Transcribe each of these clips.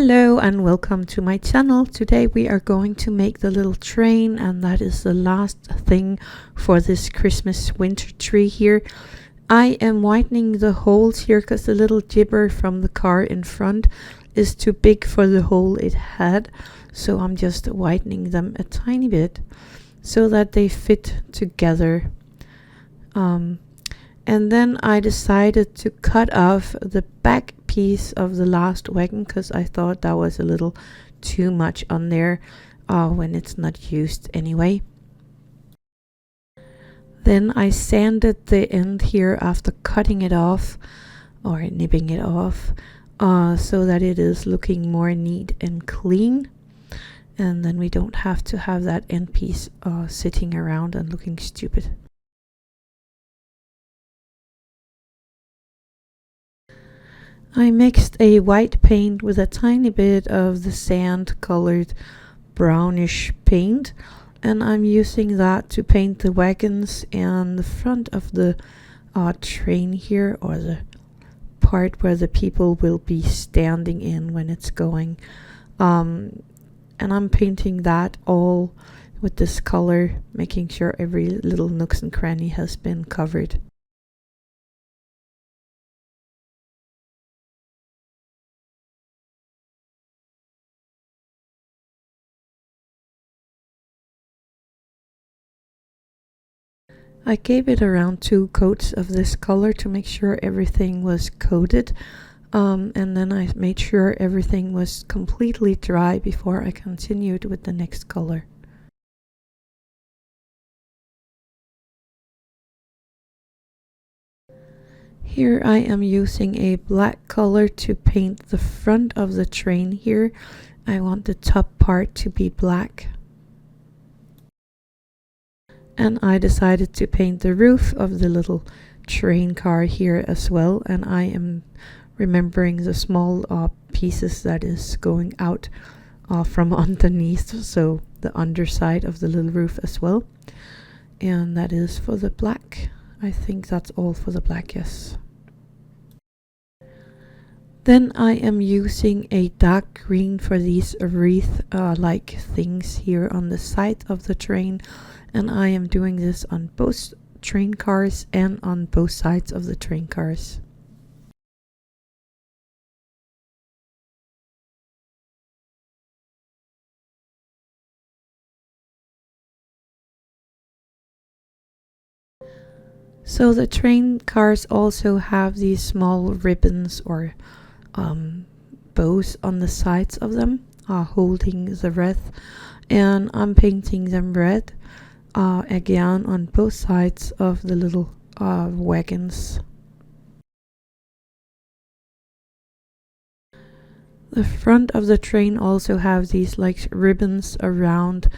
Hello and welcome to my channel. Today we are going to make the little train, and that is the last thing for this Christmas winter tree here. I am whitening the holes here because the little jibber from the car in front is too big for the hole it had. So I'm just whitening them a tiny bit so that they fit together. And then I decided to cut off the back piece of the last wagon because I thought that was a little too much on there when it's not used anyway. Then I sanded the end here after cutting it off or nipping it off so that it is looking more neat and clean. And then we don't have to have that end piece sitting around and looking stupid. I mixed a white paint with a tiny bit of the sand colored brownish paint, and I'm using that to paint the wagons and the front of the train here, or the part where the people will be standing in when it's going. And I'm painting that all with this color, making sure every little nooks and cranny has been covered. I gave it around 2 coats of this color to make sure everything was coated, and then I made sure everything was completely dry before I continued with the next color. Here I am using a black color to paint the front of the train here. I want the top part to be black. And I decided to paint the roof of the little train car here as well, and I am remembering the small pieces that is going out from underneath, so the underside of the little roof as well. And that is for the black. I think that's all for the black, yes. Then I am using a dark green for these wreath like things here on the side of the train, and I am doing this on both train cars and on both sides of the train cars. So the train cars also have these small ribbons or bows on the sides of them holding the wreath, and I'm painting them red again on both sides of the little wagons. The front of the train also have these like ribbons around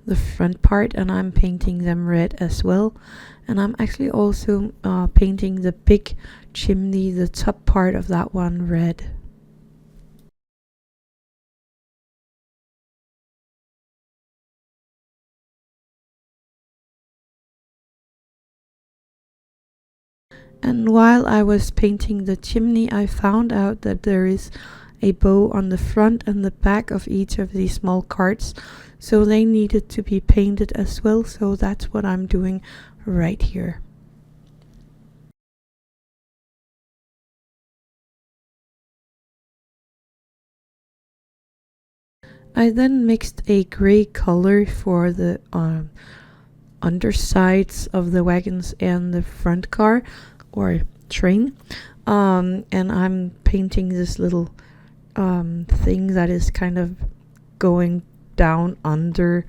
the front part, and I'm painting them red as well. And I'm actually also painting the big chimney, the top part of that one, red. And while I was painting the chimney, I found out that there is a bow on the front and the back of each of these small carts, so they needed to be painted as well, so that's what I'm doing right here. I then mixed a gray color for the undersides of the wagons and the front car or train, and I'm painting this little thing that is kind of going down under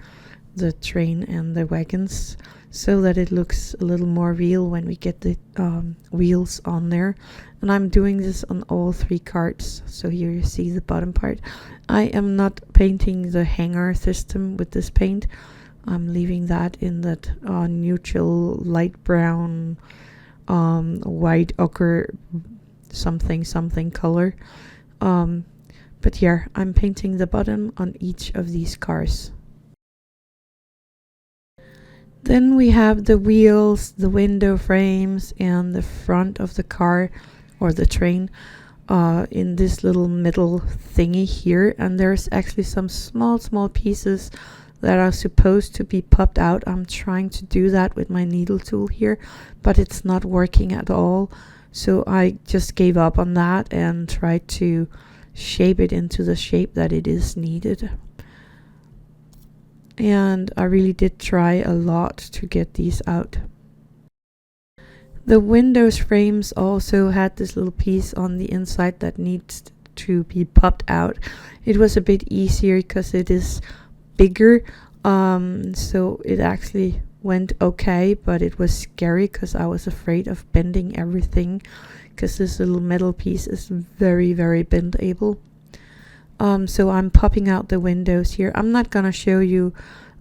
the train and the wagons so that it looks a little more real when we get the wheels on there. And I'm doing this on all 3 carts, so here you see the bottom part. I am not painting the hanger system with this paint. I'm leaving that in that neutral light brown white ochre something color. But here I'm painting the bottom on each of these cars. Then we have the wheels, the window frames, and the front of the car or the train. in this little middle thingy here, and there's actually some small pieces that are supposed to be popped out. I'm trying to do that with my needle tool here, but it's not working at all, so I just gave up on that and tried to shape it into the shape that it is needed. And I really did try a lot to get these out. The windows frames also had this little piece on the inside that needs to be popped out. It was a bit easier because it is bigger, so it actually went okay, but it was scary because I was afraid of bending everything, because this little metal piece is very bendable. So I'm popping out the windows here. I'm not gonna show you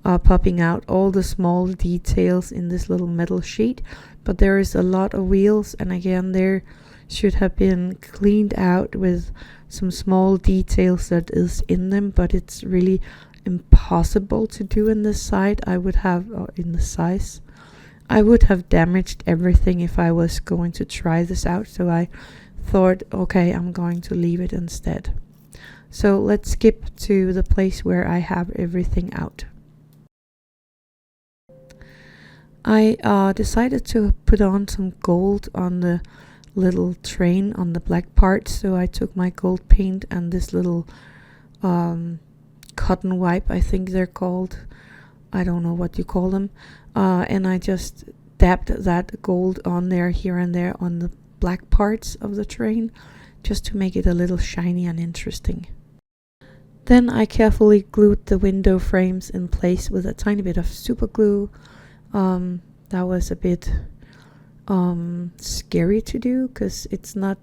popping out all the small details in this little metal sheet, but there is a lot of wheels, and again, there should have been cleaned out with some small details that is in them, but it's really impossible to do in this side. I would have in the size, I would have damaged everything if I was going to try this out, so I thought, okay, I'm going to leave it instead. So let's skip to the place where I have everything out. I decided to put on some gold on the little train on the black part, so I took my gold paint and this little cotton wipe, I think they're called, I don't know what you call them, and I just dabbed that gold on there, here and there on the black parts of the train, just to make it a little shiny and interesting. Then I carefully glued the window frames in place with a tiny bit of super glue. That was a bit scary to do because it's not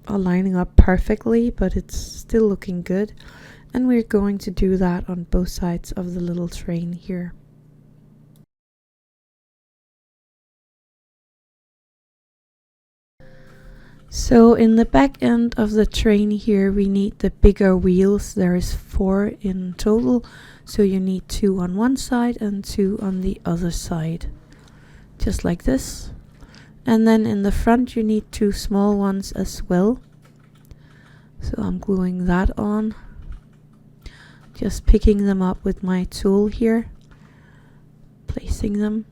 lining up perfectly, but it's still looking good. And we're going to do that on both sides of the little train here. So in the back end of the train here, we need the bigger wheels. There is 4 in total, so you need 2 on one side and 2 on the other side, just like this. And then in the front you need 2 small ones as well, so I'm gluing that on, just picking them up with my tool here, placing them.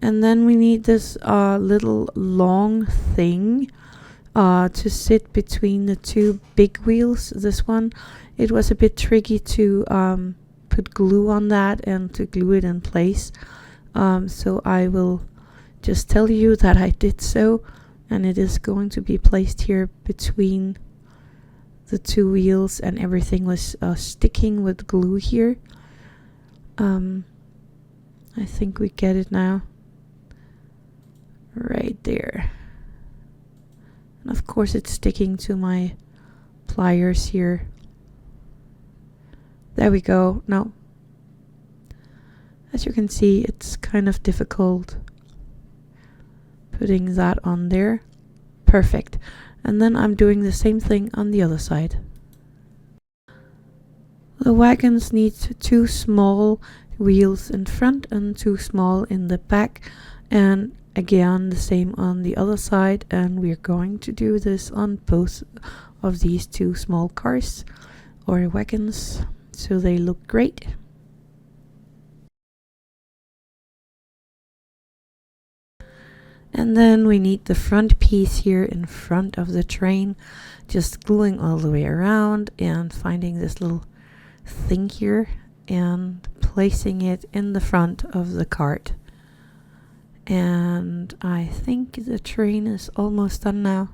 And then we need this little long thing to sit between the 2 big wheels. This one, it was a bit tricky to put glue on that and to glue it in place, so I will just tell you that I did so, and it is going to be placed here between the 2 wheels, and everything was sticking with glue here. I think we get it now, right there. And of course it's sticking to my pliers here. There we go. No. As you can see, it's kind of difficult putting that on there. Perfect. And then I'm doing the same thing on the other side. The wagons need 2 small wheels in front and 2 small in the back, and again the same on the other side, and we're going to do this on both of these 2 small cars or wagons, so they look great. And then we need the front piece here in front of the train, just gluing all the way around and finding this little thing here and placing it in the front of the cart. And I think the train is almost done now.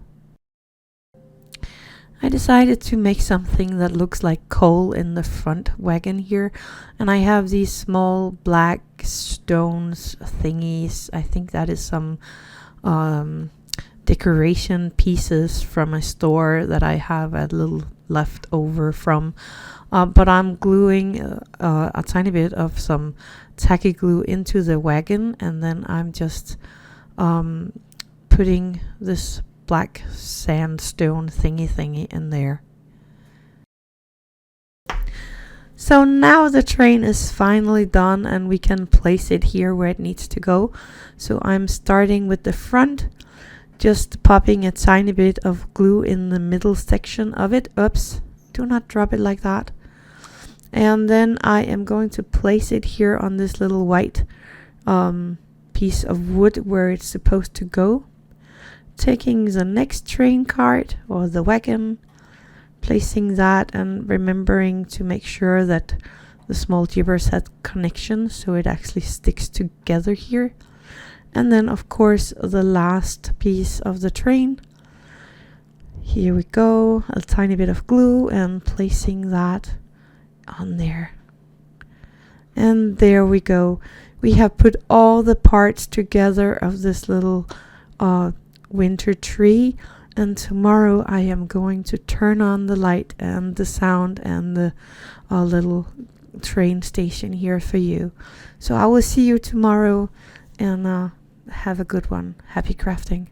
I decided to make something that looks like coal in the front wagon here, and I have these small black stones thingies. I think that is some decoration pieces from a store that I have a little left over from, but I'm gluing a tiny bit of some tacky glue into the wagon, and then I'm just putting this black sandstone thingy in there. So now the train is finally done and we can place it here where it needs to go. So I'm starting with the front just popping a tiny bit of glue in the middle section of it. Oops, do not drop it like that. And then I am going to place it here on this little white piece of wood where it's supposed to go. Taking the next train cart or the wagon, placing that, and remembering to make sure that the small gibbers had connection so it actually sticks together here. And then of course the last piece of the train. Here we go, a tiny bit of glue and placing that on there. And there we go. We have put all the parts together of this little winter tree, and tomorrow I am going to turn on the light and the sound and the little train station here for you. So I will see you tomorrow, and have a good one. Happy crafting.